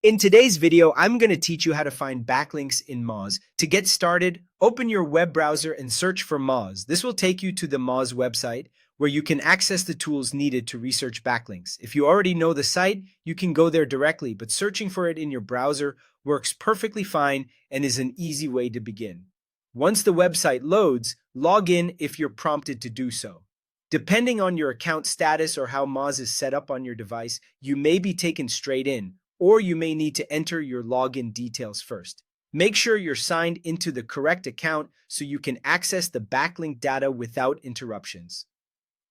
In today's video, I'm going to teach you how to find backlinks in Moz. To get started, open your web browser and search for Moz. This will take you to the Moz website where you can access the tools needed to research backlinks. If you already know the site, you can go there directly, but searching for it in your browser works perfectly fine and is an easy way to begin. Once the website loads, log in if you're prompted to do so. Depending on your account status or how Moz is set up on your device, you may be taken straight in, or you may need to enter your login details first. Make sure you're signed into the correct account so you can access the backlink data without interruptions.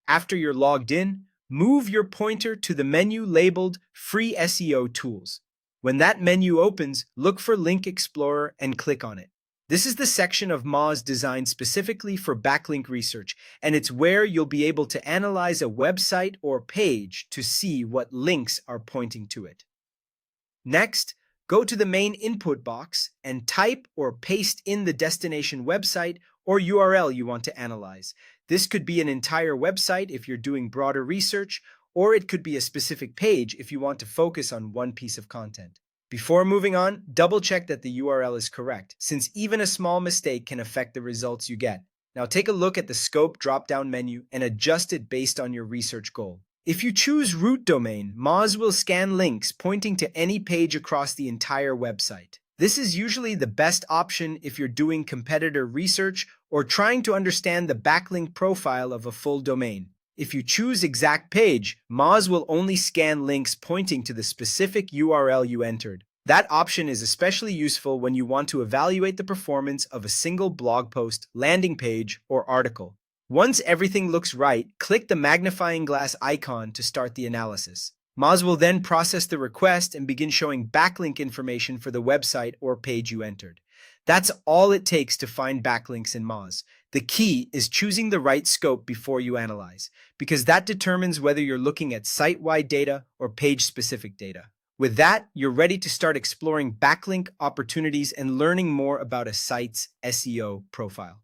After you're logged in, move your pointer to the menu labeled Free SEO Tools. When that menu opens, look for Link Explorer and click on it. This is the section of Moz designed specifically for backlink research, and it's where you'll be able to analyze a website or page to see what links are pointing to it. Next, go to the main input box and type or paste in the destination website or URL you want to analyze. This could be an entire website if you're doing broader research, or it could be a specific page if you want to focus on one piece of content. Before moving on, double check that the URL is correct, since even a small mistake can affect the results you get. Now take a look at the Scope drop-down menu and adjust it based on your research goal. If you choose root domain, Moz will scan links pointing to any page across the entire website. This is usually the best option if you're doing competitor research or trying to understand the backlink profile of a full domain. If you choose exact page, Moz will only scan links pointing to the specific URL you entered. That option is especially useful when you want to evaluate the performance of a single blog post, landing page, or article. Once everything looks right, click the magnifying glass icon to start the analysis. Moz will then process the request and begin showing backlink information for the website or page you entered. That's all it takes to find backlinks in Moz. The key is choosing the right scope before you analyze, because that determines whether you're looking at site-wide data or page-specific data. With that, you're ready to start exploring backlink opportunities and learning more about a site's SEO profile.